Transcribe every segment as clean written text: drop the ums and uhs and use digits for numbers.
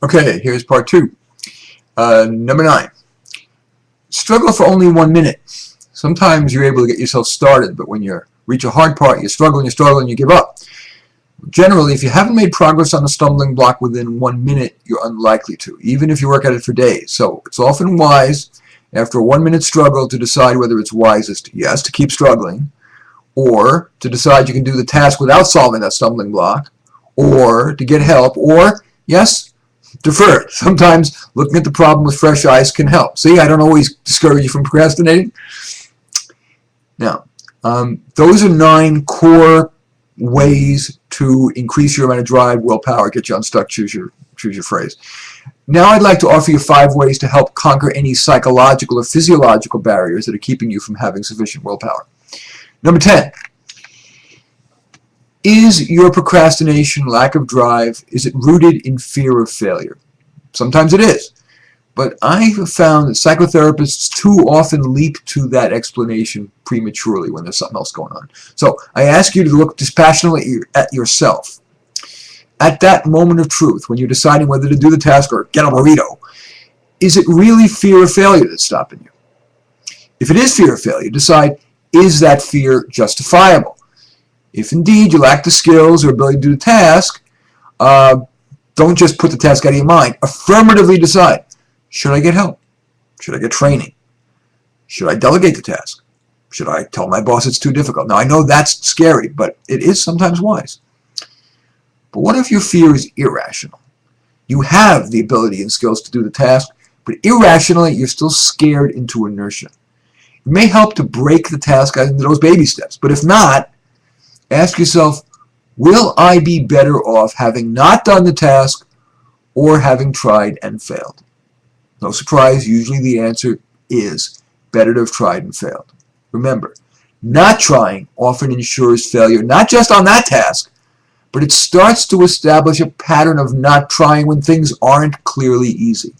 Okay, here's part 2. Number 9. Struggle for only 1 minute. Sometimes you're able to get yourself started, but when you reach a hard part, you struggle and you give up. Generally, if you haven't made progress on a stumbling block within 1 minute, you're unlikely to, even if you work at it for days. So it's often wise, after a 1 minute struggle, to decide whether it's wisest, yes, to keep struggling, or to decide you can do the task without solving that stumbling block, or to get help, or, yes, defer it. Sometimes looking at the problem with fresh eyes can help. See, I don't always discourage you from procrastinating. Now, those are 9 core ways to increase your amount of drive, willpower, get you unstuck, choose your phrase. Now I'd like to offer you 5 ways to help conquer any psychological or physiological barriers that are keeping you from having sufficient willpower. Number 10. Is your procrastination, lack of drive, is it rooted in fear of failure? Sometimes it is. But I have found that psychotherapists too often leap to that explanation prematurely when there's something else going on. So I ask you to look dispassionately at yourself. At that moment of truth, when you're deciding whether to do the task or get a burrito, is it really fear of failure that's stopping you? If it is fear of failure, decide, is that fear justifiable? If indeed you lack the skills or ability to do the task, don't just put the task out of your mind. Affirmatively decide. Should I get help? Should I get training? Should I delegate the task? Should I tell my boss it's too difficult? Now, I know that's scary, but it is sometimes wise. But what if your fear is irrational? You have the ability and skills to do the task, but irrationally, you're still scared into inertia. It may help to break the task into those baby steps, but if not, ask yourself, will I be better off having not done the task or having tried and failed? No surprise, usually the answer is better to have tried and failed. Remember, not trying often ensures failure, not just on that task, but it starts to establish a pattern of not trying when things aren't clearly easy.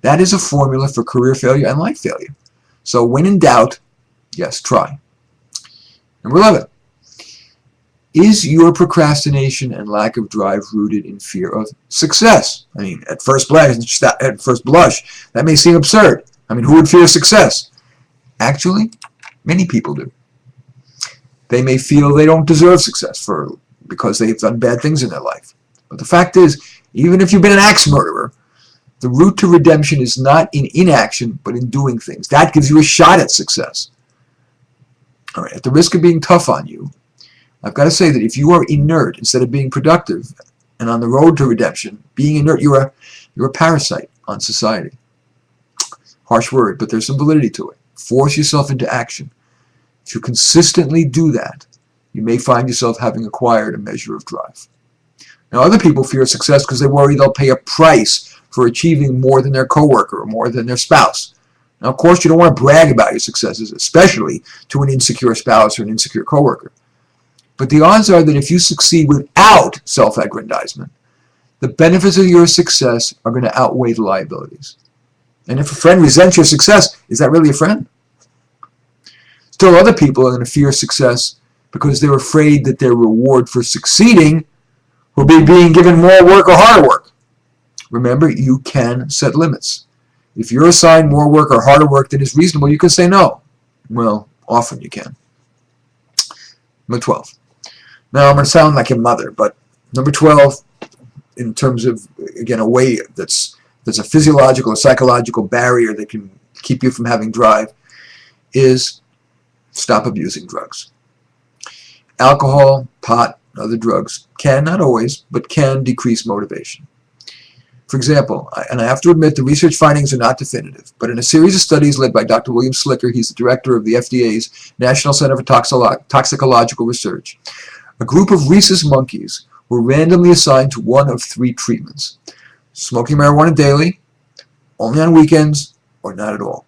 That is a formula for career failure and life failure. So when in doubt, yes, try. Number 11. Is your procrastination and lack of drive rooted in fear of success? I mean, at first blush, that may seem absurd. I mean, who would fear success? Actually, many people do. They may feel they don't deserve success because they've done bad things in their life. But the fact is, even if you've been an axe murderer, the route to redemption is not in inaction, but in doing things. That gives you a shot at success. All right, at the risk of being tough on you, I've got to say that if you are inert instead of being productive and on the road to redemption, being inert, you're a parasite on society. Harsh word, but there's some validity to it. Force yourself into action. If you consistently do that, you may find yourself having acquired a measure of drive. Now, other people fear success because they worry they'll pay a price for achieving more than their coworker or more than their spouse. Now, of course, you don't want to brag about your successes, especially to an insecure spouse or an insecure coworker. But the odds are that if you succeed without self-aggrandizement, the benefits of your success are going to outweigh the liabilities. And if a friend resents your success, is that really a friend? Still, other people are going to fear success because they're afraid that their reward for succeeding will be being given more work or harder work. Remember, you can set limits. If you're assigned more work or harder work than is reasonable, you can say no. Well, often you can. Number 12. Now, I'm going to sound like your mother, but number 12, in terms of, again, a way that's a physiological or psychological barrier that can keep you from having drive, is stop abusing drugs. Alcohol, pot, other drugs can, not always, but can decrease motivation. For example, and I have to admit the research findings are not definitive, but in a series of studies led by Dr. William Slicker, he's the director of the FDA's National Center for Toxicological Research, a group of rhesus monkeys were randomly assigned to one of 3 treatments: smoking marijuana daily, only on weekends, or not at all.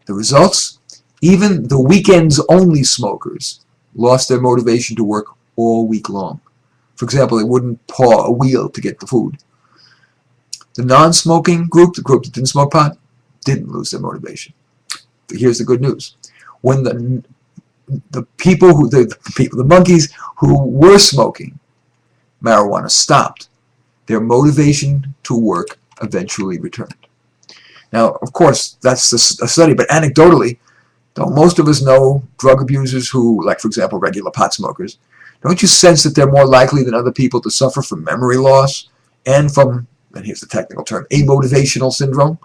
The results? Even the weekends-only smokers lost their motivation to work all week long. For example, they wouldn't paw a wheel to get the food. The non-smoking group, the group that didn't smoke pot, didn't lose their motivation. But here's the good news. When the monkeys who were smoking marijuana stopped, their motivation to work eventually returned. Now, of course, that's a study, but anecdotally, don't most of us know drug abusers who, like for example, regular pot smokers, don't you sense that they're more likely than other people to suffer from memory loss and from, and here's the technical term, amotivational syndrome?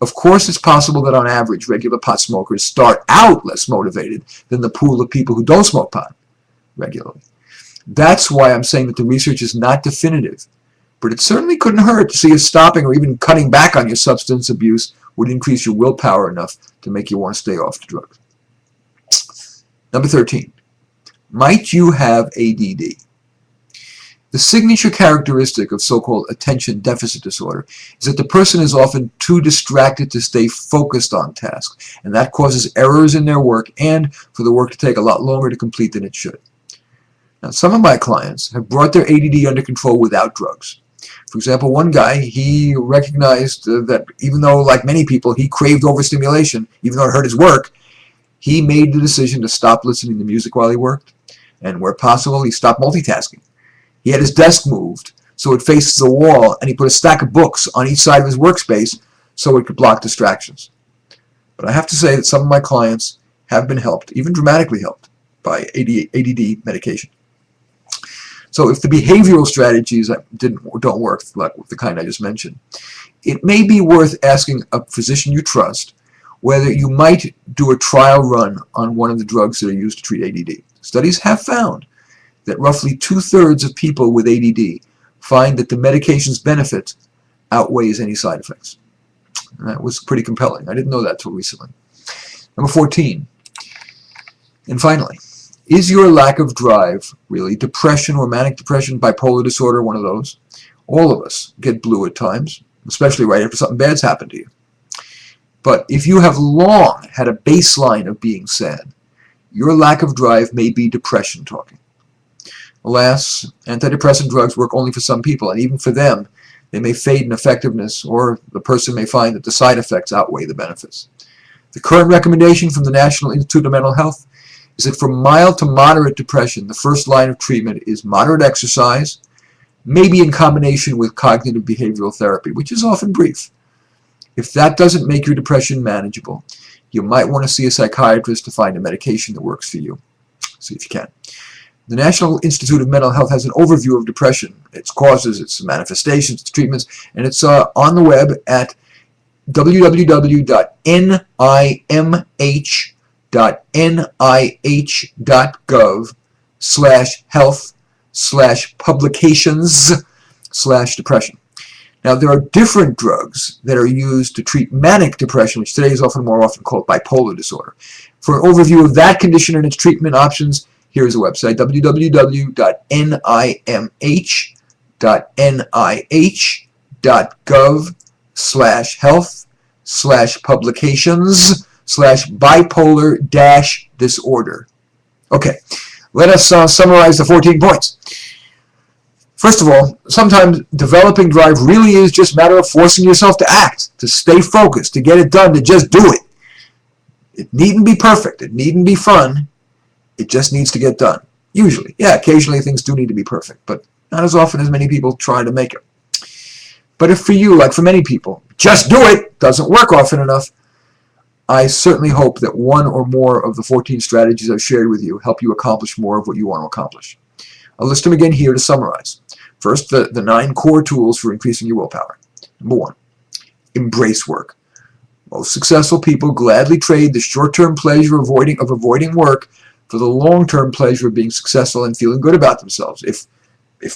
Of course, it's possible that on average, regular pot smokers start out less motivated than the pool of people who don't smoke pot regularly. That's why I'm saying that the research is not definitive, but it certainly couldn't hurt to see if stopping or even cutting back on your substance abuse would increase your willpower enough to make you want to stay off the drugs. Number 13, might you have ADD? The signature characteristic of so-called attention deficit disorder is that the person is often too distracted to stay focused on tasks, and that causes errors in their work and for the work to take a lot longer to complete than it should. Now, some of my clients have brought their ADD under control without drugs. For example, one guy, he recognized that even though, like many people, he craved overstimulation, even though it hurt his work, he made the decision to stop listening to music while he worked, and where possible, he stopped multitasking. He had his desk moved so it faces the wall, and he put a stack of books on each side of his workspace so it could block distractions. But I have to say that some of my clients have been helped, even dramatically helped, by ADD medication. So if the behavioral strategies don't work, like the kind I just mentioned, it may be worth asking a physician you trust whether you might do a trial run on one of the drugs that are used to treat ADD. Studies have found that roughly 2/3 of people with ADD find that the medication's benefit outweighs any side effects. And that was pretty compelling. I didn't know that till recently. Number 14. And finally, is your lack of drive really depression or manic depression, bipolar disorder, one of those? All of us get blue at times, especially right after something bad's happened to you. But if you have long had a baseline of being sad, your lack of drive may be depression talking. Alas, antidepressant drugs work only for some people, and even for them, they may fade in effectiveness, or the person may find that the side effects outweigh the benefits. The current recommendation from the National Institute of Mental Health is that for mild to moderate depression, the first line of treatment is moderate exercise, maybe in combination with cognitive behavioral therapy, which is often brief. If that doesn't make your depression manageable, you might want to see a psychiatrist to find a medication that works for you. See if you can. The National Institute of Mental Health has an overview of depression, its causes, its manifestations, its treatments, and it's on the web at www.nih.gov/health/publications/depression. Now, there are different drugs that are used to treat manic depression, which today is more often called bipolar disorder. For an overview of that condition and its treatment options, here's a website, www.nih.gov/health/publications/bipolar-disorder. Okay, let us summarize the 14 points. First of all, sometimes developing drive really is just a matter of forcing yourself to act, to stay focused, to get it done, to just do it. It needn't be perfect. It needn't be fun. It just needs to get done. Usually. Yeah, occasionally things do need to be perfect, but not as often as many people try to make it. But if for you, like for many people, just do it doesn't work often enough, I certainly hope that one or more of the 14 strategies I've shared with you help you accomplish more of what you want to accomplish. I'll list them again here to summarize. First, the 9 core tools for increasing your willpower. Number 1, embrace work. Most successful people gladly trade the short-term pleasure of avoiding work for the long-term pleasure of being successful and feeling good about themselves, if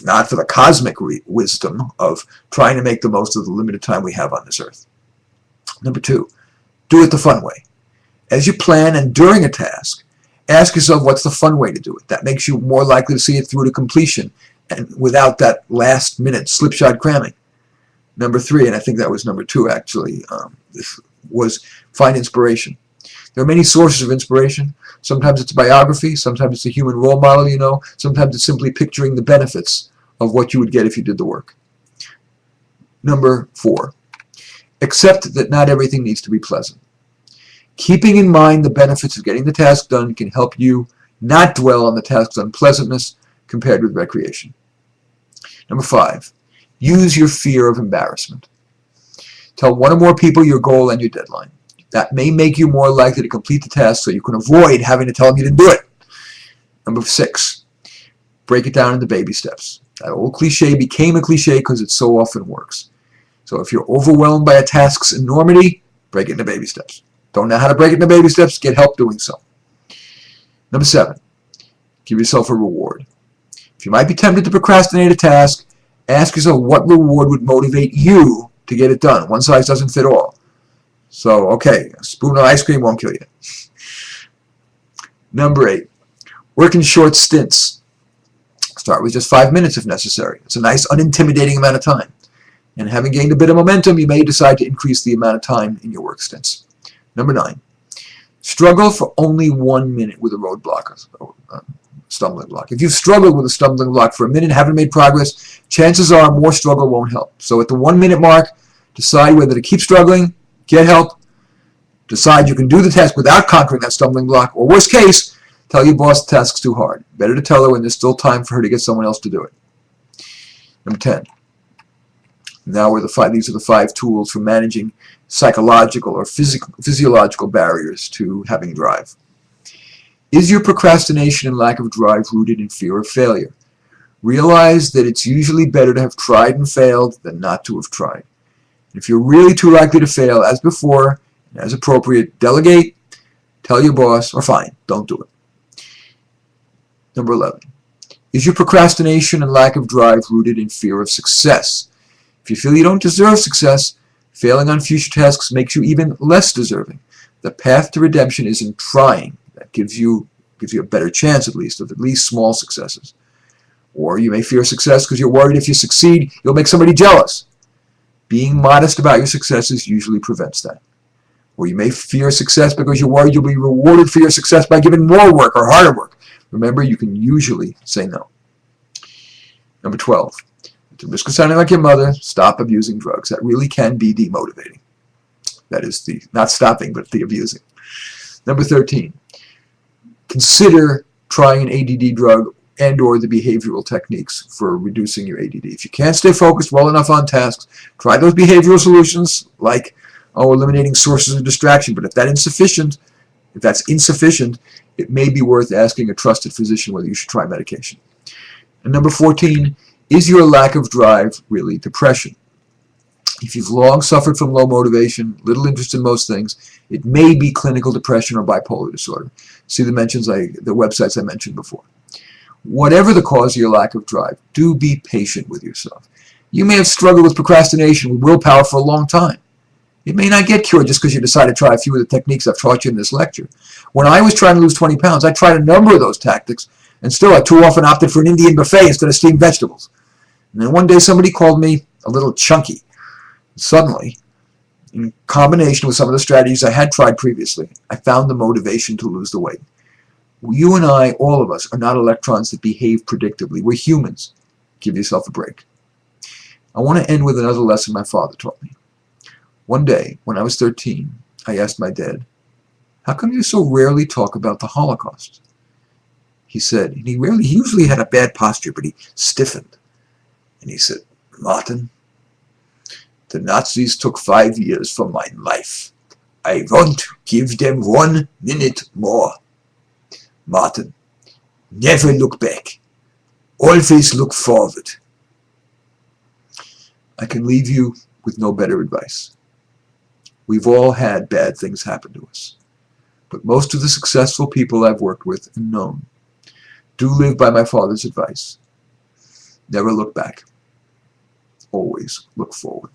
not for the cosmic wisdom of trying to make the most of the limited time we have on this earth. Number 2, do it the fun way. As you plan and during a task, ask yourself what's the fun way to do it. That makes you more likely to see it through to completion and without that last-minute slipshod cramming. Number 3, and I think that was number 2 actually, was find inspiration. There are many sources of inspiration. Sometimes it's biography, sometimes it's a human role model you know, sometimes it's simply picturing the benefits of what you would get if you did the work. Number 4, accept that not everything needs to be pleasant. Keeping in mind the benefits of getting the task done can help you not dwell on the task's unpleasantness compared with recreation. Number 5, Use your fear of embarrassment. Tell one or more people your goal and your deadline. That may make you more likely to complete the task so you can avoid having to tell them you didn't do it. Number 6, break it down into baby steps. That old cliche became a cliche because it so often works. So if you're overwhelmed by a task's enormity, break it into baby steps. Don't know how to break it into baby steps? Get help doing so. Number 7, give yourself a reward. If you might be tempted to procrastinate a task, ask yourself what reward would motivate you to get it done. One size doesn't fit all. So, okay, a spoon of ice cream won't kill you. Number 8, work in short stints. Start with just 5 minutes if necessary. It's a nice, unintimidating amount of time. And having gained a bit of momentum, you may decide to increase the amount of time in your work stints. Number 9, struggle for only 1 minute with a roadblock, a stumbling block. If you've struggled with a stumbling block for a minute and haven't made progress, chances are more struggle won't help. So at the 1 minute mark, decide whether to keep struggling, get help, decide you can do the task without conquering that stumbling block, or worst case, tell your boss the task's too hard. Better to tell her when there's still time for her to get someone else to do it. Number 10. Now these are the 5 tools for managing psychological or physiological barriers to having drive. Is your procrastination and lack of drive rooted in fear of failure? Realize that it's usually better to have tried and failed than not to have tried. If you're really too likely to fail, as before, and as appropriate, delegate, tell your boss, or fine, don't do it. Number 11. Is your procrastination and lack of drive rooted in fear of success? If you feel you don't deserve success, failing on future tasks makes you even less deserving. The path to redemption is in trying. That gives you a better chance, at least small successes. Or you may fear success because you're worried if you succeed, you'll make somebody jealous. Being modest about your successes usually prevents that. Or you may fear success because you're worried you'll be rewarded for your success by giving more work or harder work. Remember, you can usually say no. Number 12. At the risk of sounding like your mother, stop abusing drugs. That really can be demotivating. That is the, not stopping, but the abusing. Number 13. Consider trying an ADD drug and or the behavioral techniques for reducing your ADD. If you can't stay focused well enough on tasks, try those behavioral solutions like eliminating sources of distraction. But if that's insufficient, it may be worth asking a trusted physician whether you should try medication. And number 14, is your lack of drive really depression? If you've long suffered from low motivation, little interest in most things, it may be clinical depression or bipolar disorder. See the websites I mentioned before. Whatever the cause of your lack of drive, do be patient with yourself. You may have struggled with procrastination with willpower for a long time. It may not get cured just because you decide to try a few of the techniques I've taught you in this lecture. When I was trying to lose 20 pounds, I tried a number of those tactics, and still I too often opted for an Indian buffet instead of steamed vegetables. And then one day somebody called me a little chunky. Suddenly, in combination with some of the strategies I had tried previously, I found the motivation to lose the weight. You and I, all of us, are not electrons that behave predictably. We're humans. Give yourself a break. I want to end with another lesson my father taught me. One day, when I was 13, I asked my dad, "How come you so rarely talk about the Holocaust?" He said, he usually had a bad posture, but he stiffened. And he said, "Martin, the Nazis took 5 years from my life. I won't give them 1 minute more. Martin, never look back. Always look forward." I can leave you with no better advice. We've all had bad things happen to us. But most of the successful people I've worked with and known do live by my father's advice. Never look back. Always look forward.